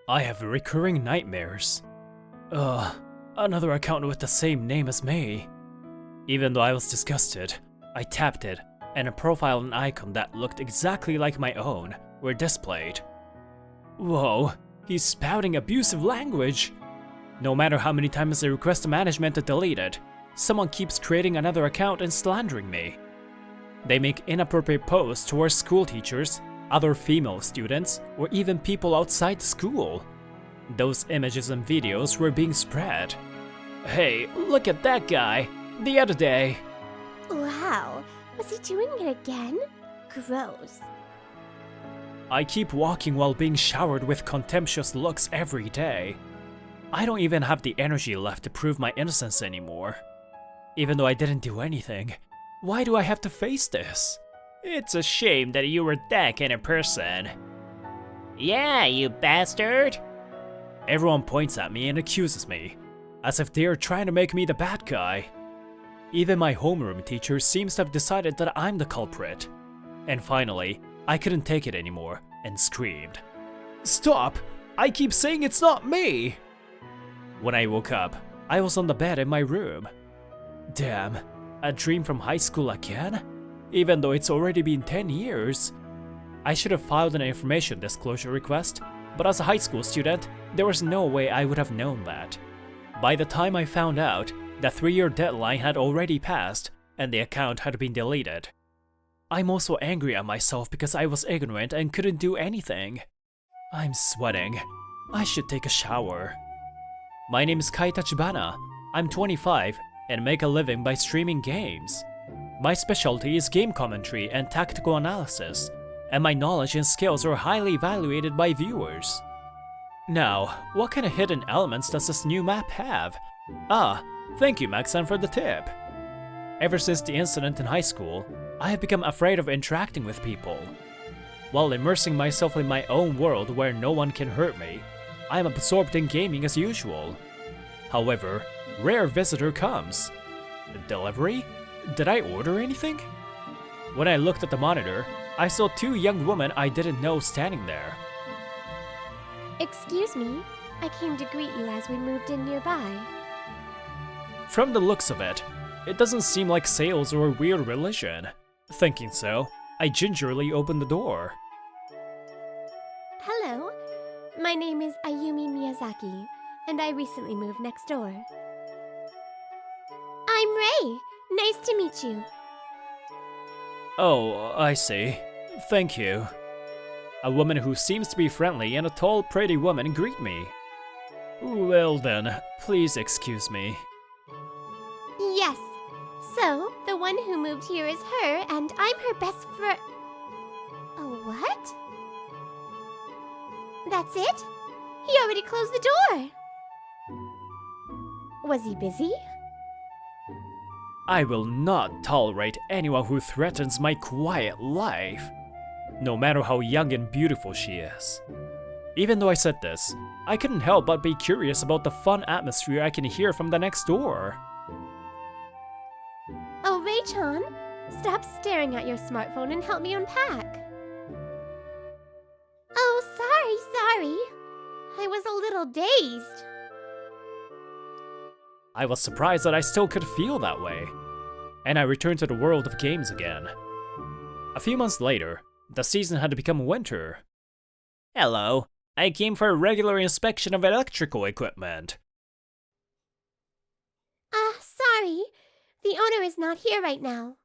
I have recurring nightmares. Another account with the same name as me. Even though I was disgusted, I tapped it, and a profile and icon that looked exactly like my own were displayed. Whoa, he's spouting abusive language! No matter how many times I request the management to delete it, someone keeps creating another account and slandering me. They make inappropriate posts towards school teachers, other female students, or even people outside the school. Those images and videos were being spread. Hey, look at that guy! The other day! Wow, was he doing it again? Gross. I keep walking while being showered with contemptuous looks every day. I don't even have the energy left to prove my innocence anymore. Even though I didn't do anything, why do I have to face this? It's a shame that you were that kind of person. Yeah, you bastard! Everyone points at me and accuses me, as if they are trying to make me the bad guy. Even my homeroom teacher seems to have decided that I'm the culprit. And finally, I couldn't take it anymore and screamed. Stop! I keep saying it's not me! When I woke up, I was on the bed in my room. Damn, a dream from high school again? Even though it's already been 10 years. I should have filed an information disclosure request, but as a high school student, there was no way I would have known that. By the time I found out, the 3-year deadline had already passed, and the account had been deleted. I'm also angry at myself because I was ignorant and couldn't do anything. I'm sweating. I should take a shower. My name is Kai Tachibana. I'm 25 and make a living by streaming games. My specialty is game commentary and tactical analysis, and my knowledge and skills are highly evaluated by viewers. Now, what kind of hidden elements does this new map have? Thank you, Max-san, for the tip. Ever since the incident in high school, I have become afraid of interacting with people. While immersing myself in my own world where no one can hurt me, I am absorbed in gaming as usual. However, rare visitor comes. Delivery? Did I order anything? When I looked at the monitor, I saw 2 young women I didn't know standing there. Excuse me, I came to greet you as we moved in nearby. From the looks of it, it doesn't seem like sales or a weird religion. Thinking so, I gingerly opened the door. Hello, my name is Ayumi Miyazaki, and I recently moved next door. I'm Ray. Nice to meet you. Oh, I see. Thank you. A woman who seems to be friendly and a tall, pretty woman greet me. Well then, please excuse me. Yes. So, the one who moved here is her, and I'm her best friend. Oh, what? That's it? He already closed the door. Was he busy? I will not tolerate anyone who threatens my quiet life, no matter how young and beautiful she is. Even though I said this, I couldn't help but be curious about the fun atmosphere I can hear from the next door. Oh, Ray-chan, stop staring at your smartphone and help me unpack. Oh, sorry. I was a little dazed. I was surprised that I still could feel that way, and I returned to the world of games again. A few months later, the season had become winter. Hello, I came for a regular inspection of electrical equipment. Sorry. The owner is not here right now.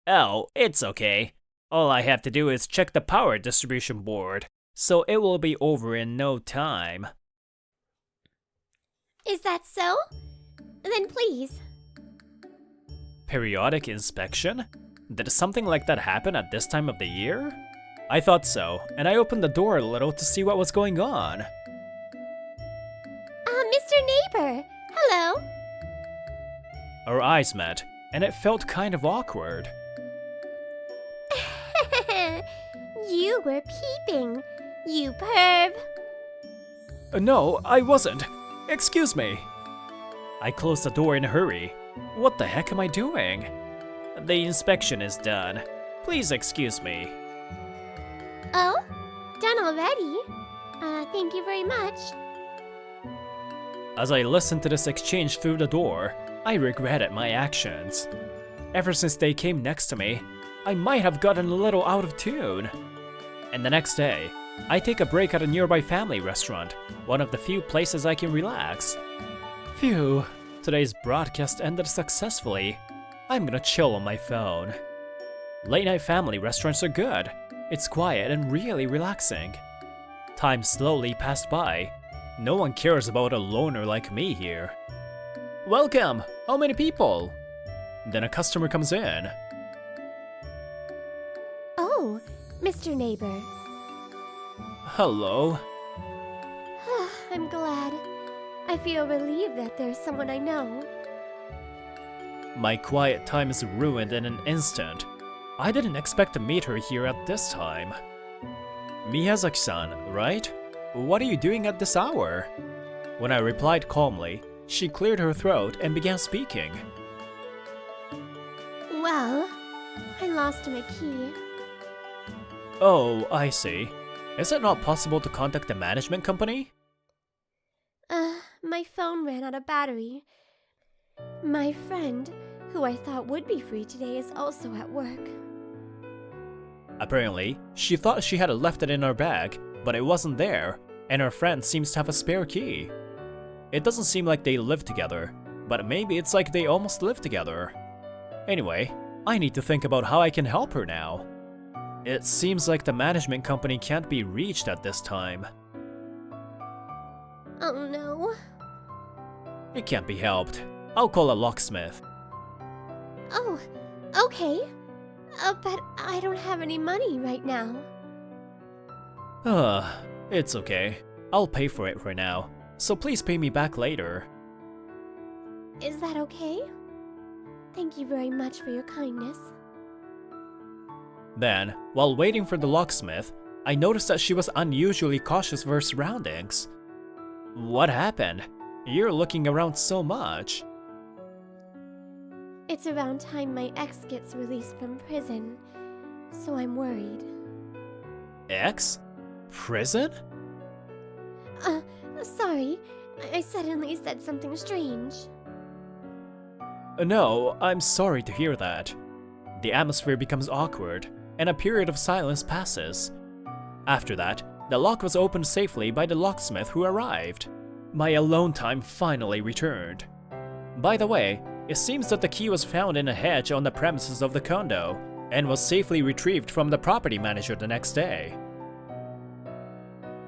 Oh, it's okay. All I have to do is check the power distribution board, so it will be over in no time. Is that so? Then please. Periodic inspection? Did something like that happen at this time of the year? I thought so, and I opened the door a little to see what was going on. Mr. Neighbor, hello. Our eyes met, and it felt kind of awkward. You were peeping, you perv. No, I wasn't. Excuse me. I closed the door in a hurry. What the heck am I doing? The inspection is done. Please excuse me. Oh? Done already? Thank you very much. As I listened to this exchange through the door, I regretted my actions. Ever since they came next to me, I might have gotten a little out of tune. And the next day, I take a break at a nearby family restaurant, one of the few places I can relax. Phew, today's broadcast ended successfully. I'm gonna chill on my phone. Late night family restaurants are good. It's quiet and really relaxing. Time slowly passed by. No one cares about a loner like me here. Welcome! How many people? Then a customer comes in. Oh, Mr. Neighbor. Hello. I'm glad. I feel relieved that there's someone I know. My quiet time is ruined in an instant. I didn't expect to meet her here at this time. Miyazaki-san, right? What are you doing at this hour? When I replied calmly, she cleared her throat and began speaking. Well, I lost my key. Oh, I see. Is it not possible to contact the management company? My phone ran out of battery. My friend, who I thought would be free today, is also at work. Apparently, she thought she had left it in her bag, but it wasn't there, and her friend seems to have a spare key. It doesn't seem like they live together, but maybe it's like they almost live together. Anyway, I need to think about how I can help her now. It seems like the management company can't be reached at this time. Oh no. It can't be helped. I'll call a locksmith. Oh, okay. But I don't have any money right now. It's okay. I'll pay for it for now, so please pay me back later. Is that okay? Thank you very much for your kindness. Then, while waiting for the locksmith, I noticed that she was unusually cautious of her surroundings. What happened? You're looking around so much. It's around time my ex gets released from prison, so I'm worried. Ex? Prison? Sorry. I suddenly said something strange. No, I'm sorry to hear that. The atmosphere becomes awkward, and a period of silence passes. After that, the lock was opened safely by the locksmith who arrived. My alone time finally returned. By the way, it seems that the key was found in a hedge on the premises of the condo, and was safely retrieved from the property manager the next day.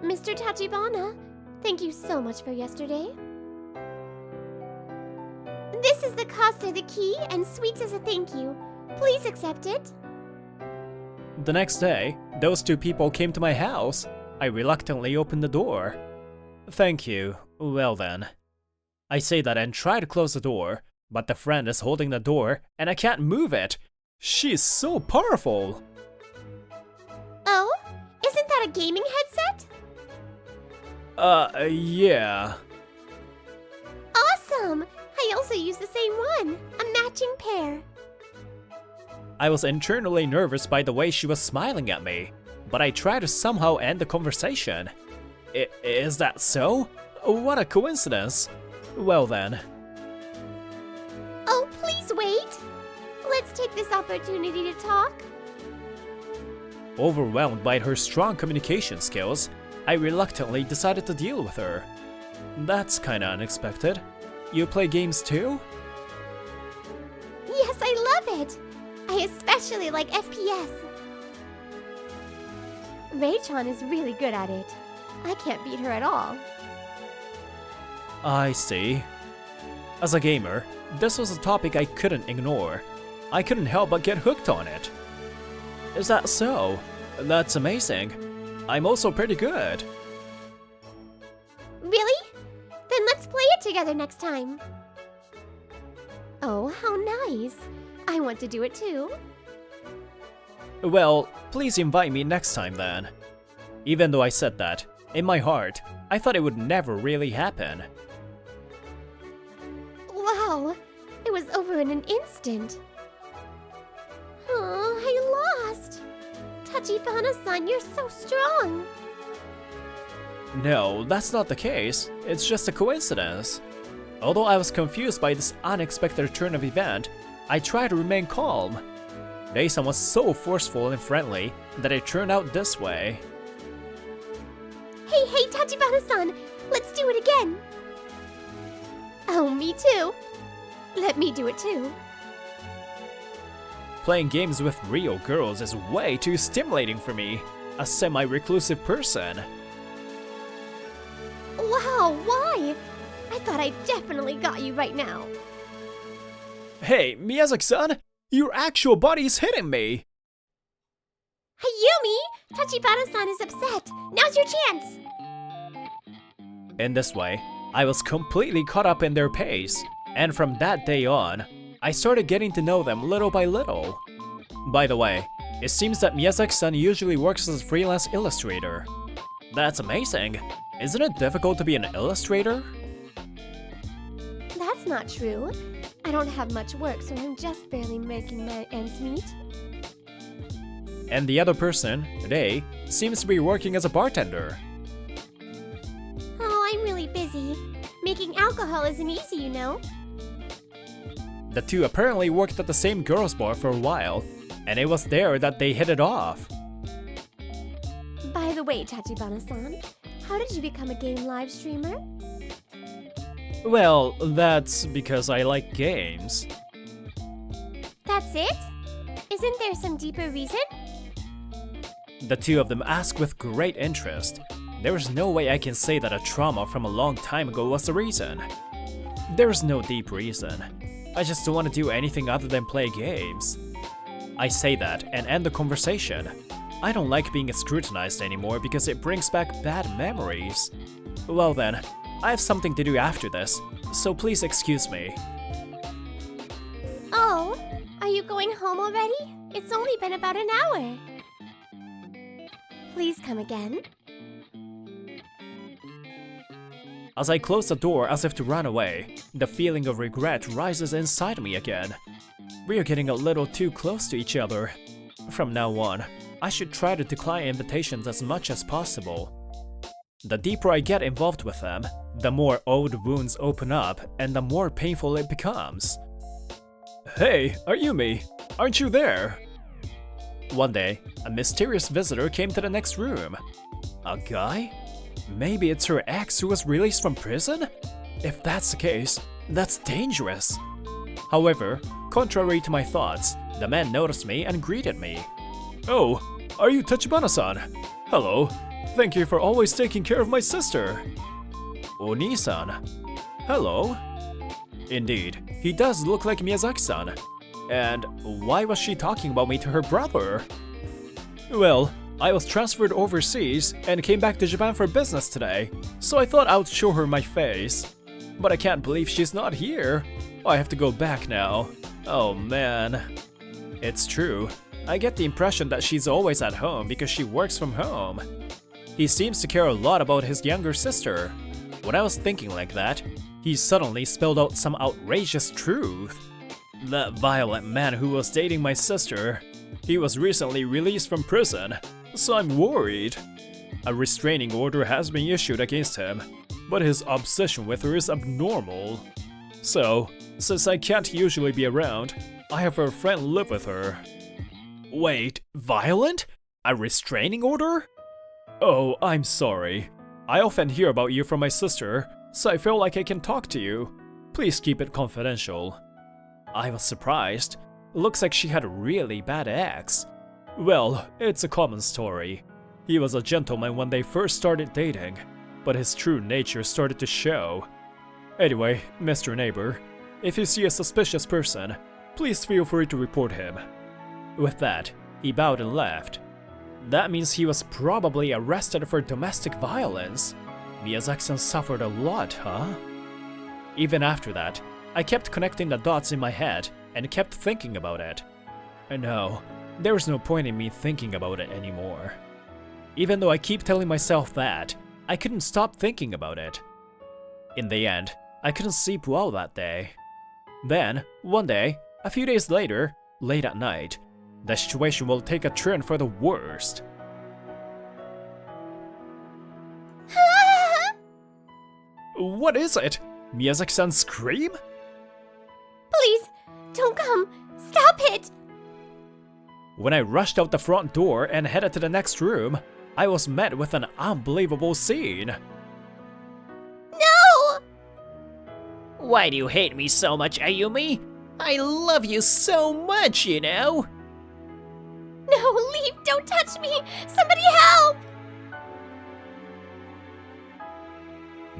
Mr. Tachibana, thank you so much for yesterday. This is the cost of the key and sweets as a thank you. Please accept it. The next day, those two people came to my house. I reluctantly opened the door. Thank you. Well then. I say that and try to close the door, but the friend is holding the door and I can't move it. She's so powerful. Oh? Isn't that a gaming headset? Yeah. Awesome! I also use the same one. A matching pair. I was internally nervous by the way she was smiling at me, but I tried to somehow end the conversation. Is that so? What a coincidence. Well then. Oh, please wait. Let's take this opportunity to talk. Overwhelmed by her strong communication skills, I reluctantly decided to deal with her. That's kinda unexpected. You play games too? Yes, I love it. I especially like FPS. Rei-chan is really good at it. I can't beat her at all. I see. As a gamer, this was a topic I couldn't ignore. I couldn't help but get hooked on it. Is that so? That's amazing. I'm also pretty good. Really? Then let's play it together next time. Oh, how nice. I want to do it too. Well, please invite me next time then. Even though I said that, in my heart, I thought it would never really happen. Wow, it was over in an instant. Oh, I lost. Tachibana-san, you're so strong. No, that's not the case. It's just a coincidence. Although I was confused by this unexpected turn of event, I tried to remain calm. Day-san was so forceful and friendly that it turned out this way. Hey, Tachibana-san! Let's do it again! Oh, me too! Let me do it too. Playing games with real girls is way too stimulating for me, a semi-reclusive person. Wow, why? I thought I definitely got you right now. Hey, Miyazaki-san! Your actual body's hitting me! Hayumi! Tachibana-san is upset! Now's your chance! In this way, I was completely caught up in their pace, and from that day on, I started getting to know them little by little. By the way, it seems that Miyazaki-san usually works as a freelance illustrator. That's amazing! Isn't it difficult to be an illustrator? That's not true. I don't have much work, so I'm just barely making my ends meet. And the other person, Rei, seems to be working as a bartender. Oh, I'm really busy. Making alcohol isn't easy, you know. The two apparently worked at the same girls' bar for a while, and it was there that they hit it off. By the way, Tachibana-san, how did you become a game live streamer? Well, that's because I like games. That's it? Isn't there some deeper reason? The two of them ask with great interest. There is no way I can say that a trauma from a long time ago was the reason. There is no deep reason. I just don't want to do anything other than play games. I say that and end the conversation. I don't like being scrutinized anymore because it brings back bad memories. Well then, I have something to do after this, so please excuse me. Oh, are you going home already? It's only been about an hour. Please come again. As I close the door as if to run away, the feeling of regret rises inside me again. We are getting a little too close to each other. From now on, I should try to decline invitations as much as possible. The deeper I get involved with them, the more old wounds open up and the more painful it becomes. Hey, Ayumi, aren't you there? One day, a mysterious visitor came to the next room. A guy? Maybe it's her ex who was released from prison? If that's the case, that's dangerous. However, contrary to my thoughts, the man noticed me and greeted me. Oh, are you Tachibana-san? Hello. Thank you for always taking care of my sister. Oni-san. Hello. Indeed, he does look like Miyazaki-san. And why was she talking about me to her brother? Well, I was transferred overseas and came back to Japan for business today, so I thought I would show her my face. But I can't believe she's not here. I have to go back now. Oh man. It's true. I get the impression that she's always at home because she works from home. He seems to care a lot about his younger sister. When I was thinking like that, he suddenly spelled out some outrageous truth. That violent man who was dating my sister, he was recently released from prison, so I'm worried. A restraining order has been issued against him, but his obsession with her is abnormal. So, since I can't usually be around, I have her friend live with her. Wait, violent? A restraining order? Oh, I'm sorry. I often hear about you from my sister, so I feel like I can talk to you. Please keep it confidential. I was surprised. Looks like she had a really bad ex. Well, it's a common story. He was a gentleman when they first started dating, but his true nature started to show. Anyway, Mr. Neighbor, if you see a suspicious person, please feel free to report him. With that, he bowed and left. That means he was probably arrested for domestic violence. Miyazaki-san suffered a lot, huh? Even after that, I kept connecting the dots in my head and kept thinking about it. And no, there was no point in me thinking about it anymore. Even though I keep telling myself that, I couldn't stop thinking about it. In the end, I couldn't sleep well that day. Then, one day, a few days later, late at night, the situation will take a turn for the worst. Ah! What is it? Miyazaki-san's scream? Please, don't come. Stop it. When I rushed out the front door and headed to the next room, I was met with an unbelievable scene. No! Why do you hate me so much, Ayumi? I love you so much, you know? No, leave. Don't touch me. Somebody help.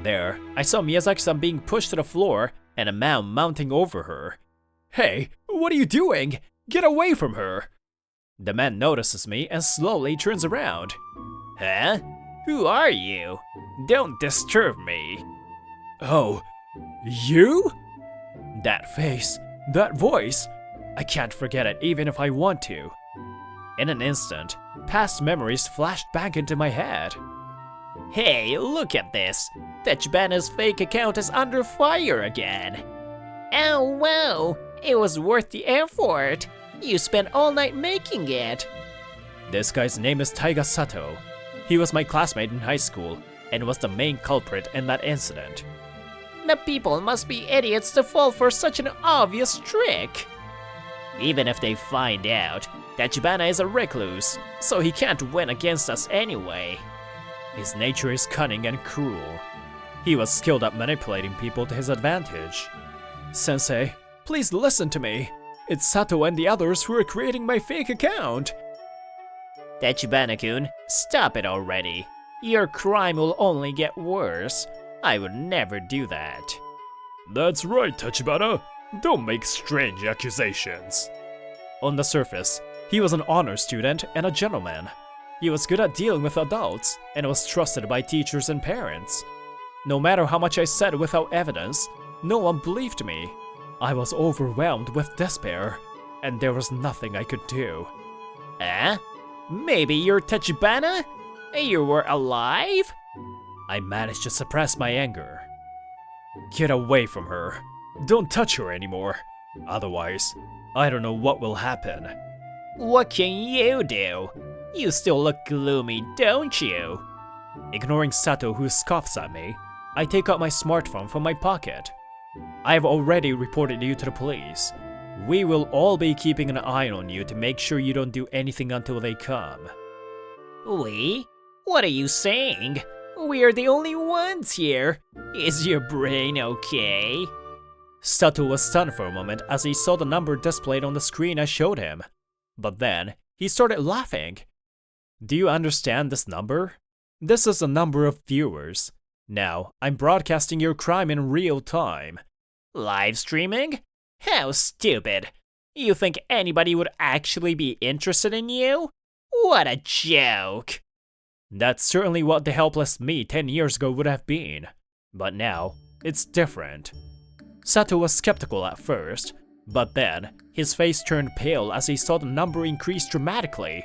There, I saw Miyazaki-san being pushed to the floor and a man mounting over her. Hey, what are you doing? Get away from her! The man notices me and slowly turns around. Huh? Who are you? Don't disturb me. Oh, you? That face, that voice, I can't forget it even if I want to. In an instant, past memories flashed back into my head. Hey, look at this. Tachibana's fake account is under fire again. Oh wow, it was worth the effort. You spent all night making it. This guy's name is Taiga Sato. He was my classmate in high school and was the main culprit in that incident. The people must be idiots to fall for such an obvious trick. Even if they find out, Tachibana is a recluse, so he can't win against us anyway. His nature is cunning and cruel. He was skilled at manipulating people to his advantage. Sensei, please listen to me. It's Sato and the others who are creating my fake account. Tachibana-kun, stop it already. Your crime will only get worse. I would never do that. That's right, Tachibana. Don't make strange accusations. On the surface, he was an honor student and a gentleman. He was good at dealing with adults and was trusted by teachers and parents. No matter how much I said without evidence, no one believed me. I was overwhelmed with despair, and there was nothing I could do. Maybe you're Tachibana? You were alive? I managed to suppress my anger. Get away from her. Don't touch her anymore. Otherwise, I don't know what will happen. What can you do? You still look gloomy, don't you? Ignoring Sato, who scoffs at me, I take out my smartphone from my pocket. I have already reported you to the police. We will all be keeping an eye on you to make sure you don't do anything until they come. We? What are you saying? We are the only ones here. Is your brain okay? Sato was stunned for a moment as he saw the number displayed on the screen I showed him. But then, he started laughing. Do you understand this number? This is the number of viewers. Now, I'm broadcasting your crime in real time. Live streaming? How stupid. You think anybody would actually be interested in you? What a joke. That's certainly what the helpless me 10 years ago would have been. But now, it's different. Sato was skeptical at first, but then his face turned pale as he saw the number increase dramatically.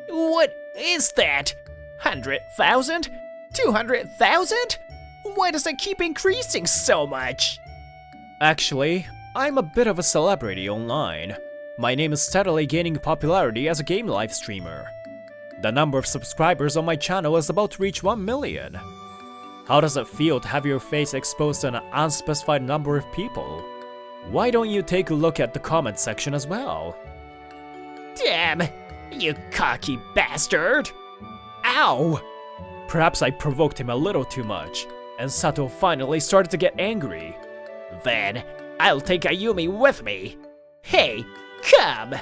What is that? 100,000? 200,000? Why does it keep increasing so much? Actually, I'm a bit of a celebrity online. My name is steadily gaining popularity as a game live streamer. The number of subscribers on my channel is about to reach 1 million. How does it feel to have your face exposed to an unspecified number of people? Why don't you take a look at the comment section as well? Damn, you cocky bastard! Ow! Perhaps I provoked him a little too much, and Sato finally started to get angry. Then, I'll take Ayumi with me. Hey, come!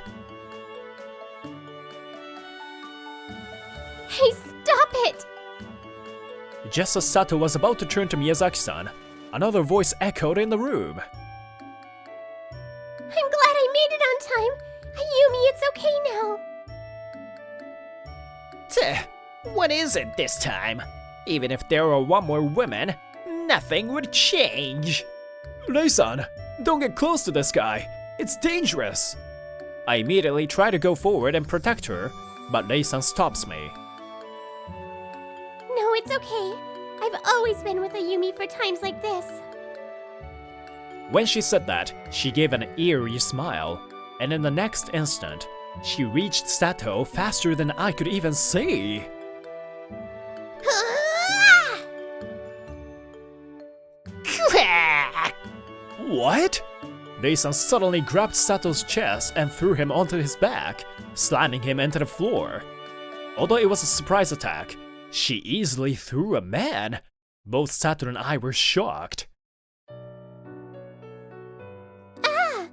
Hey, stop it! Just as Sato was about to turn to Miyazaki-san, another voice echoed in the room. I'm glad I made it on time. Ayumi, it's okay now. What is it this time? Even if there were one more woman, nothing would change. Rei-san, don't get close to this guy. It's dangerous. I immediately try to go forward and protect her, but Rei-san stops me. No, it's okay. I've always been with Ayumi for times like this. When she said that, she gave an eerie smile, and in the next instant, she reached Sato faster than I could even see. Ah! What? Rei-san suddenly grabbed Sato's chest and threw him onto his back, slamming him into the floor. Although it was a surprise attack, she easily threw a man. Both Sato and I were shocked. Ah!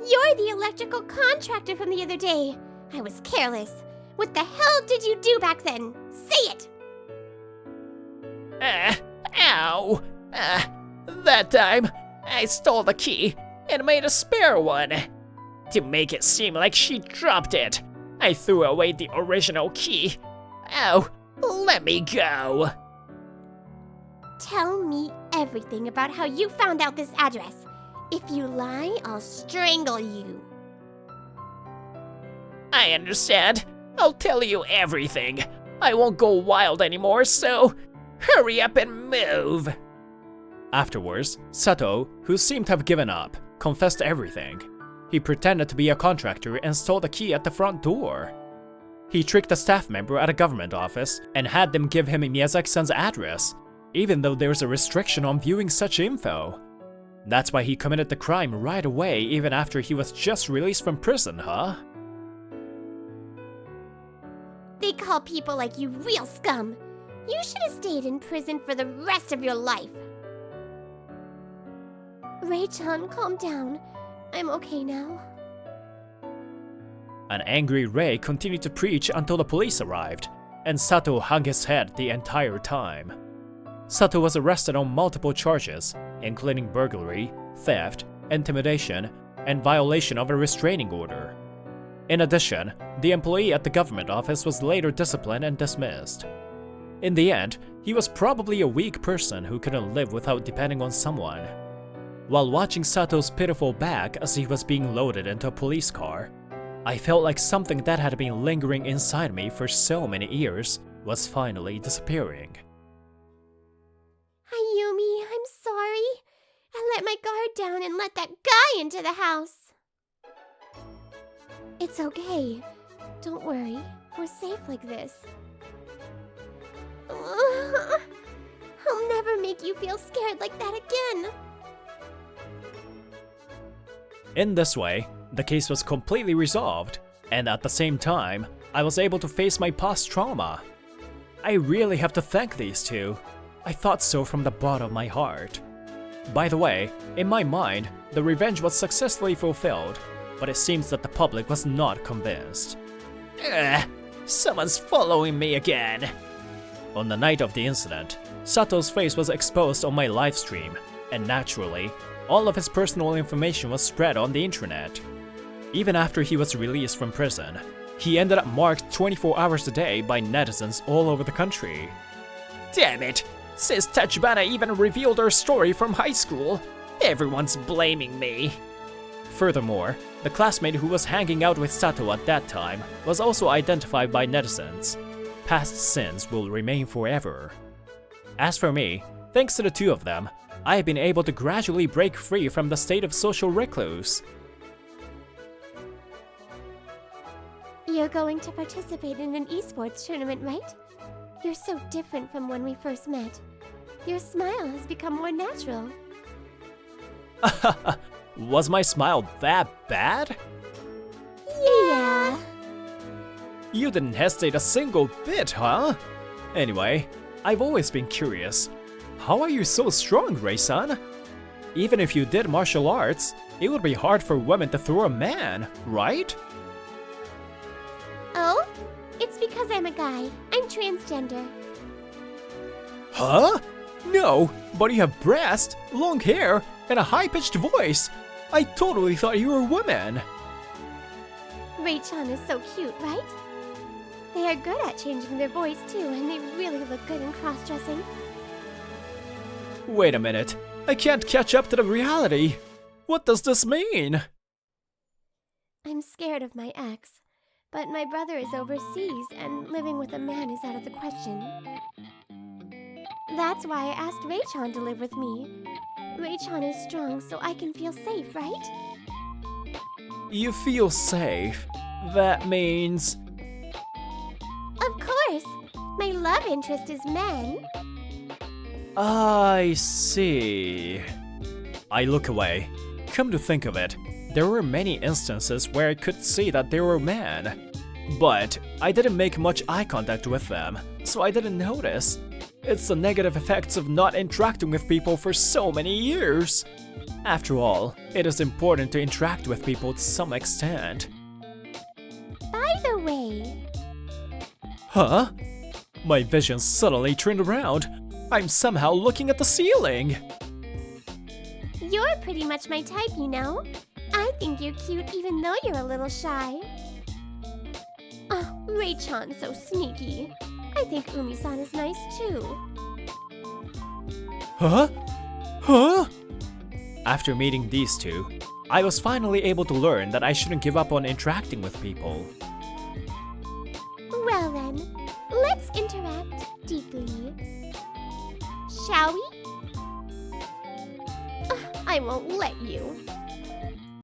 You're the electrical contractor from the other day. I was careless. What the hell did you do back then? Say it! Ow! That time, I stole the key and made a spare one. To make it seem like she dropped it, I threw away the original key. Ow! Let me go! Tell me everything about how you found out this address. If you lie, I'll strangle you. I understand. I'll tell you everything. I won't go wild anymore, so hurry up and move. Afterwards, Sato, who seemed to have given up, confessed everything. He pretended to be a contractor and stole the key at the front door. He tricked a staff member at a government office and had them give him Miyazaki-san's address, even though there's a restriction on viewing such info. That's why he committed the crime right away, even after he was just released from prison, huh? They call people like you real scum. You should have stayed in prison for the rest of your life. Rei-chan, calm down. I'm okay now. An angry Rei continued to preach until the police arrived, and Sato hung his head the entire time. Sato was arrested on multiple charges, including burglary, theft, intimidation, and violation of a restraining order. In addition, the employee at the government office was later disciplined and dismissed. In the end, he was probably a weak person who couldn't live without depending on someone. While watching Sato's pitiful back as he was being loaded into a police car, I felt like something that had been lingering inside me for so many years was finally disappearing. Ayumi, I'm sorry. I let my guard down and let that guy into the house. It's okay. Don't worry. We're safe like this. I'll never make you feel scared like that again. In this way, the case was completely resolved, and at the same time, I was able to face my past trauma. I really have to thank these two. I thought so from the bottom of my heart. By the way, in my mind, the revenge was successfully fulfilled, but it seems that the public was not convinced. Someone's following me again. On the night of the incident, Sato's face was exposed on my livestream, and naturally, all of his personal information was spread on the internet. Even after he was released from prison, he ended up marked 24 hours a day by netizens all over the country. Damn it! Since Tachibana even revealed her story from high school, everyone's blaming me. Furthermore, the classmate who was hanging out with Sato at that time was also identified by netizens. Past sins will remain forever. As for me, thanks to the two of them, I have been able to gradually break free from the state of social recluse. You're going to participate in an esports tournament, right? You're so different from when we first met. Your smile has become more natural. Was my smile that bad? Yeah. You didn't hesitate a single bit, huh? Anyway, I've always been curious. How are you so strong, Rei-san? Even if you did martial arts, it would be hard for women to throw a man, right? Oh? It's because I'm a guy. I'm transgender. Huh? No, but you have breasts, long hair, and a high-pitched voice. I totally thought you were a woman. Rei-chan is so cute, right? They are good at changing their voice too, and they really look good in cross-dressing. Wait a minute, I can't catch up to the reality. What does this mean? I'm scared of my ex, but my brother is overseas and living with a man is out of the question. That's why I asked Rei-chan to live with me. Rei-chan is strong, so I can feel safe, right? You feel safe? That means... Of course! My love interest is men. I see. I look away. Come to think of it, there were many instances where I could see that they were men. But I didn't make much eye contact with them, so I didn't notice. It's the negative effects of not interacting with people for so many years. After all, it is important to interact with people to some extent. By the way, Huh? My vision suddenly turned around. I'm somehow looking at the ceiling. you're pretty much my type, you know. I think you're cute even though you're a little shy. Oh, Rei-chan's so sneaky. I think Umi-san is nice too. Huh? Huh? After meeting these two, I was finally able to learn that I shouldn't give up on interacting with people. Well then, let's interact deeply. Shall we? Ugh, I won't let you.